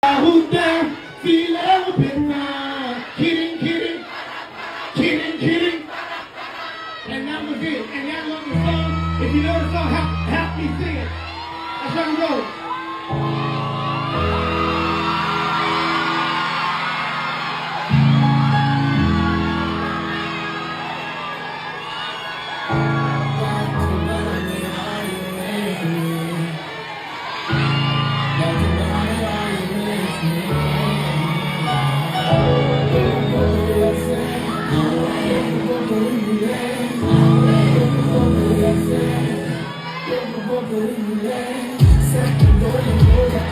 Who down? Feel open now. Kidding. And that was it. And y'all love the song. If you know the song, help me sing it. That's how we go. Second,